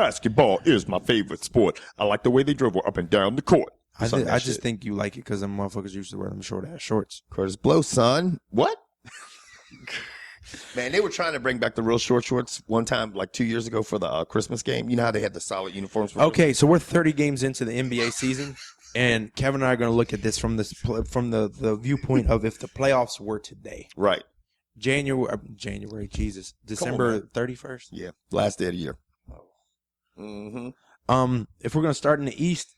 Basketball is my favorite sport. I like the way they dribble up and down the court. I just think you like it because them motherfuckers used to wear them short-ass shorts. Curtis Blow, son. What? Man, they were trying to bring back the real short shorts one time, like 2 years ago for the Christmas game. You know how they had the solid uniforms? Okay, so we're 30 games into the NBA season, and Kevin and I are going to look at this from the viewpoint of if the playoffs were today. Right. January, Jesus. December 31st? Yeah, last day of the year. Mm-hmm. If we're going to start in the East,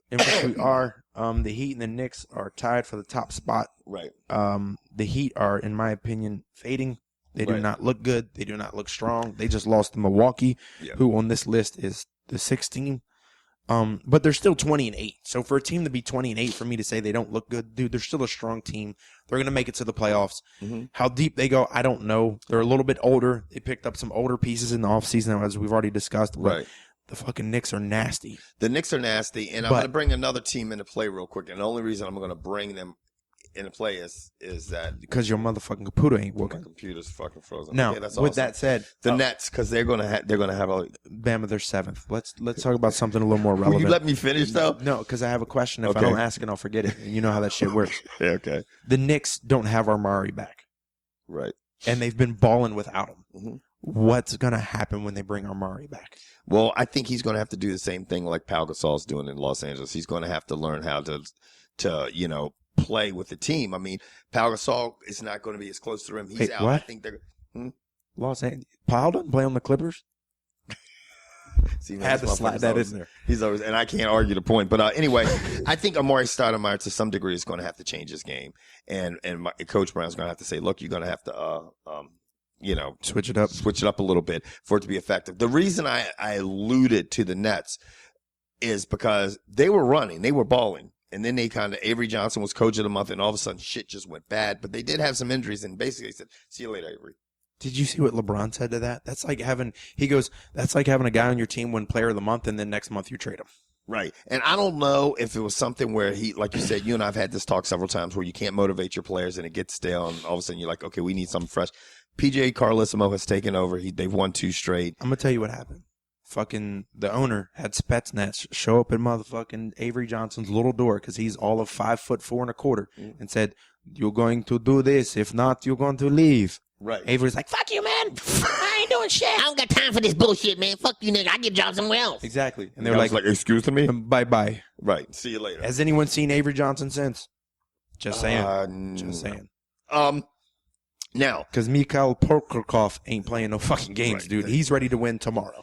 in which we are, the Heat and the Knicks are tied for the top spot. Right. The Heat are, in my opinion, fading. They do not look good. They do not look strong. They just lost to Milwaukee, who on this list is the 6th team. But they're still 20-8. So for a team to be 20-8, for me to say they don't look good, dude, they're still a strong team. They're going to make it to the playoffs. Mm-hmm. How deep they go, I don't know. They're a little bit older. They picked up some older pieces in the offseason, as we've already discussed. Right. The fucking Knicks are nasty. The Knicks are nasty, and I'm going to bring another team into play real quick. And the only reason I'm going to bring them into play is that because your motherfucking computer ain't working. My computer's fucking frozen. Now, okay, that's with awesome. that said, the Nets, because they're gonna have Bama, they're 7th. Let's talk about something a little more relevant. Will you let me finish though? No, because I have a question. If I don't ask it, I'll forget it. And you know how that shit works. Yeah, okay. The Knicks don't have Armari back, right? And they've been balling without him. Mm-hmm. What's gonna happen when they bring Armari back? Well, I think he's going to have to do the same thing like Pau Gasol's doing in Los Angeles. He's going to have to learn how to play with the team. I mean, Pau Gasol is not going to be as close to him. He's out. What? I think they're Los Angeles. Pau doesn't play on the Clippers. See, had to slide that in there. He's always, and I can't argue the point. But anyway, I think Amari Stoudemire to some degree is going to have to change his game, and Coach Brown's going to have to say, look, you're going to have to switch it up a little bit for it to be effective. The reason I alluded to the Nets is because they were running, they were balling. And then Avery Johnson was coach of the month, and all of a sudden shit just went bad. But they did have some injuries, and basically said, see you later, Avery. Did you see what LeBron said to that? That's like having a guy on your team win player of the month, and then next month you trade him. Right. And I don't know if it was something where he, like you said, you and I have had this talk several times where you can't motivate your players and it gets stale, and all of a sudden you're like, okay, we need something fresh. PJ Carlissimo has taken over. They've won 2 straight. I'm going to tell you what happened. Fucking the owner had Spetsnaz show up at motherfucking Avery Johnson's little door because he's all of 5'4.25" and said, "You're going to do this. If not, you're going to leave." Right. Avery's like, "Fuck you, man. I ain't doing shit. I don't got time for this bullshit, man. Fuck you, nigga. I get jobs somewhere else." Exactly. And they're like, excuse me? Bye-bye. Right. See you later. Has anyone seen Avery Johnson since? Just saying. Just saying. Now. Because Mikhail Prokhorov ain't playing no fucking games, right. dude. He's ready to win tomorrow.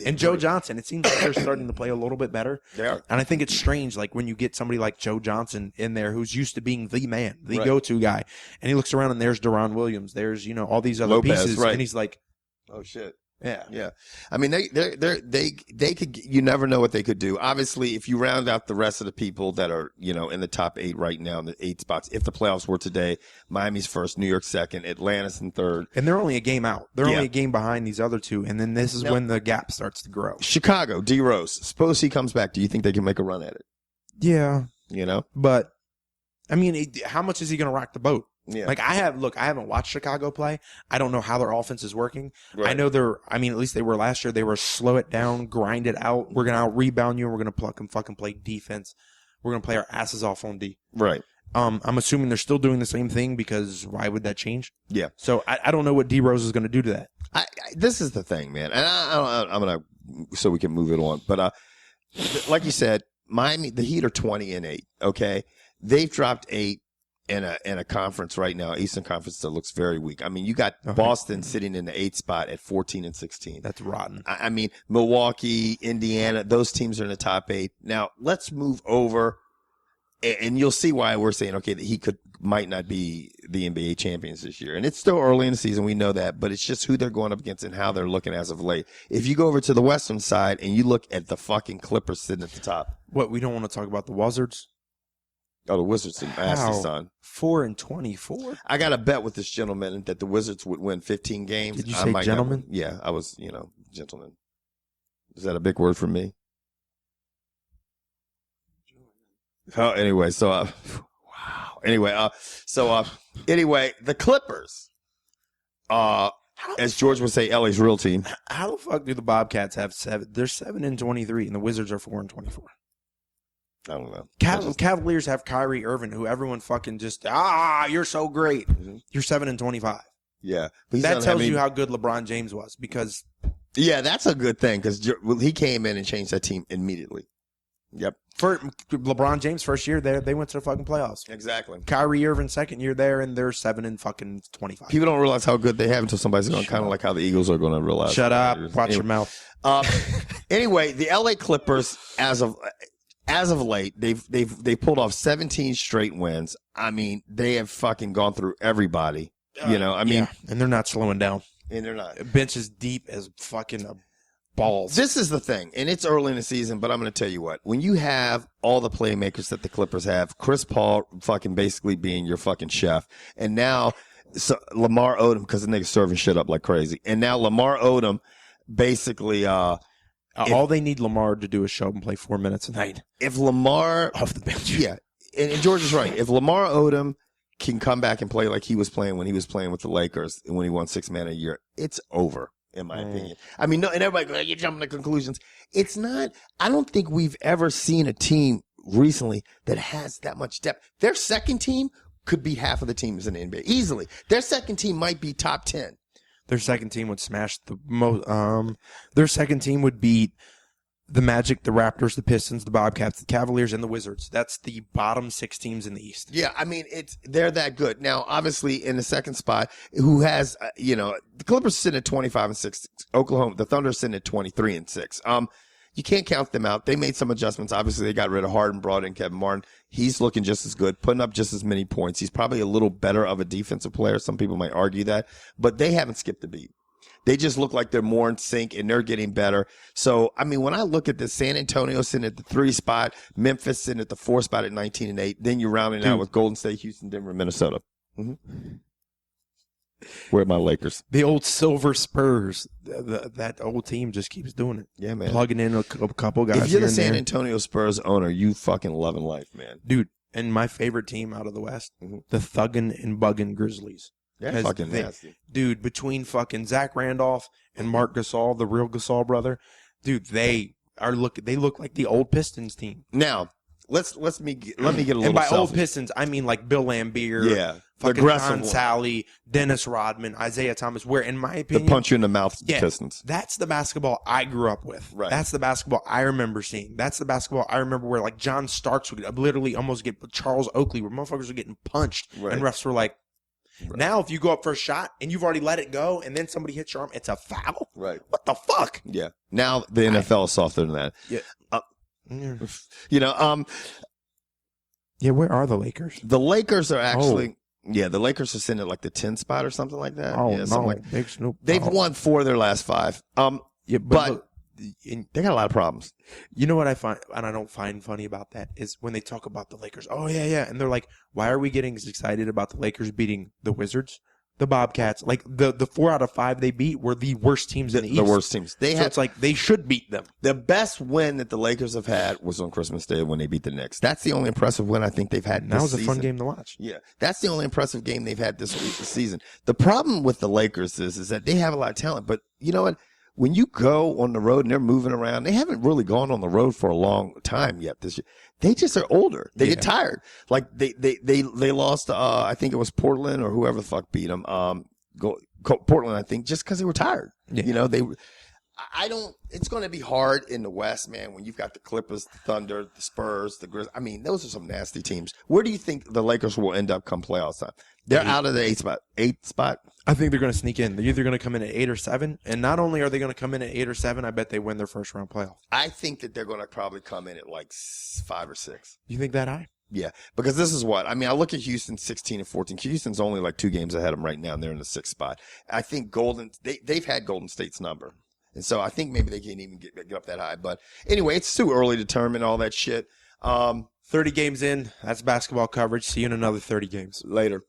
And Joe Johnson, it seems like they're starting to play a little bit better. They are. And I think it's strange, like when you get somebody like Joe Johnson in there who's used to being the man, the right. go-to guy. And he looks around and there's Deron Williams. There's, all these other Lopez, pieces. right. And he's like, oh, shit. Yeah. Yeah. I mean, they could, you never know what they could do. Obviously, if you round out the rest of the people that are, in the top 8 right now, in the 8 spots, if the playoffs were today, Miami's first, New York second, Atlanta's in third. And they're only a game out. They're only a game behind these other 2. And then this is when the gap starts to grow. Chicago, D Rose. Suppose he comes back. Do you think they can make a run at it? Yeah. But, I mean, how much is he going to rock the boat? Yeah. Like I haven't watched Chicago play. I don't know how their offense is working. Right. I know at least they were last year. They were slow it down, grind it out. We're going to out-rebound you, and we're going to pluck and fucking play defense. We're going to play our asses off on D. Right. I'm assuming they're still doing the same thing because why would that change? Yeah. So I don't know what D Rose is going to do to that. This is the thing, man. And I'm going to, so we can move it on. But like you said, Miami, the Heat are 20-8. Okay. They've dropped 8. In a conference right now, Eastern Conference that looks very weak. I mean, you got Boston sitting in the 8th spot at 14-16. That's rotten. I mean, Milwaukee, Indiana, those teams are in the top 8. Now, let's move over, and you'll see why we're saying, okay, that he might not be the NBA champions this year. And it's still early in the season, we know that, but it's just who they're going up against and how they're looking as of late. If you go over to the Western side and you look at the fucking Clippers sitting at the top. What, we don't want to talk about the Wizards? Oh, the Wizards are nasty, son. 4-24. I got a bet with this gentleman that the Wizards would win 15 games. Did you say gentleman? Yeah, I was, gentleman. Is that a big word for me? Oh, anyway, so wow. Anyway, the Clippers as George would say, LA's real team. How the fuck do the Bobcats have 7? They're 7-23, and the Wizards are 4-24. I don't know. Cavaliers have Kyrie Irving, who everyone fucking just you're so great. You're 7-25. Yeah, that tells you how good LeBron James was because. Yeah, that's a good thing because he came in and changed that team immediately. Yep. For LeBron James' first year there, they went to the fucking playoffs. Exactly. Kyrie Irving second year there, and they're 7-25. People don't realize how good they have until somebody's going kind of like how the Eagles are going to realize. Shut up. Watch your mouth. Anyway, the LA Clippers, as of late, they've pulled off 17 straight wins. I mean, they have fucking gone through everybody. And they're not slowing down. And they're not. Bench is deep as fucking balls. This is the thing, and it's early in the season, but I'm going to tell you what. When you have all the playmakers that the Clippers have, Chris Paul fucking basically being your fucking chef, and now Lamar Odom, because the nigga's serving shit up like crazy, and now Lamar Odom basically all they need Lamar to do is show up and play 4 minutes a night. If Lamar off the bench. Yeah, and George is right. If Lamar Odom can come back and play like he was playing when he was playing with the Lakers and when he won $6 man a year, it's over. In my opinion. I mean, no, and everybody goes, you're jumping to conclusions. It's not, I don't think we've ever seen a team recently that has that much depth. Their second team could be half of the teams in the NBA. Easily. Their second team might be top 10. Their second team would smash the most, their second team would beat the Magic, the Raptors, the Pistons, the Bobcats, the Cavaliers, and the Wizards. That's the bottom 6 teams in the East. Yeah, I mean, they're that good. Now, obviously, in the second spot, who has, the Clippers sitting at 25-6. Oklahoma, the Thunder sitting at 23-6. You can't count them out. They made some adjustments. Obviously, they got rid of Harden, brought in Kevin Martin. He's looking just as good, putting up just as many points. He's probably a little better of a defensive player. Some people might argue that, but they haven't skipped a beat. They just look like they're more in sync and they're getting better. So, I mean, when I look at this, San Antonio sitting at the 3 spot, Memphis sitting at the 4 spot at 19-8, then you're rounding out with Golden State, Houston, Denver, Minnesota. Mm-hmm. Where are my Lakers? The old silver Spurs. That old team just keeps doing it. Yeah, man. Plugging in a couple guys. If you're the San Antonio Spurs owner, you fucking loving life, man. Dude, and my favorite team out of the West, the Thuggin' and Buggin' Grizzlies. They're fucking nasty. Dude, between fucking Zach Randolph and Mark Gasol, the real Gasol brother, dude, they look like the old Pistons team. Now, let me get a little And by selfish. old Pistons, I mean like Bill Laimbeer, fucking John Sally, Dennis Rodman, Isaiah Thomas, where in my opinion, the punch you in the mouth Pistons. That's the basketball I grew up with. Right. That's the basketball I remember seeing. That's the basketball I remember where like John Starks would literally almost get Charles Oakley, where motherfuckers were getting punched and refs were like, now, if you go up for a shot and you've already let it go and then somebody hits your arm, it's a foul? Right. What the fuck? Yeah. Now, the NFL is softer than that. Yeah. Yeah, where are the Lakers? The Lakers are actually, the Lakers are sitting at like the 10 spot or something like that. Oh, yeah, no. like, they've won 4 of their last 5. But look, they got a lot of problems. You know what I find, and I don't find funny about that, is when they talk about the Lakers. Oh, yeah. And they're like, why are we getting excited about the Lakers beating the Wizards, the Bobcats? Like, the 4 out of 5 they beat were the worst teams in the East. The worst teams. It's like they should beat them. The best win that the Lakers have had was on Christmas Day when they beat the Knicks. That's the only impressive win I think they've had this season. That was a fun game to watch. Yeah. That's the only impressive game they've had this season. The problem with the Lakers is that they have a lot of talent, but you know what? When you go on the road and they're moving around, they haven't really gone on the road for a long time yet this year. They just are older. They get tired. Like they lost, I think it was Portland or whoever the fuck beat them. Portland, I think, just because they were tired. Yeah. You know, it's going to be hard in the West, man, when you've got the Clippers, the Thunder, the Spurs, the Grizzlies. I mean, those are some nasty teams. Where do you think the Lakers will end up come playoffs time? They're out of the 8 spot. I think they're going to sneak in. They're either going to come in at 8 or 7. And not only are they going to come in at 8 or 7, I bet they win their first round playoff. I think that they're going to probably come in at like 5 or 6. You think that high? Yeah, because this is what I mean. I look at Houston 16 and 14. Houston's only like 2 games ahead of them right now, and they're in the 6th spot. I think they've had Golden State's number, and so I think maybe they can't even get up that high. But anyway, it's too early to determine all that shit. 30 games in. That's basketball coverage. See you in another 30 games later.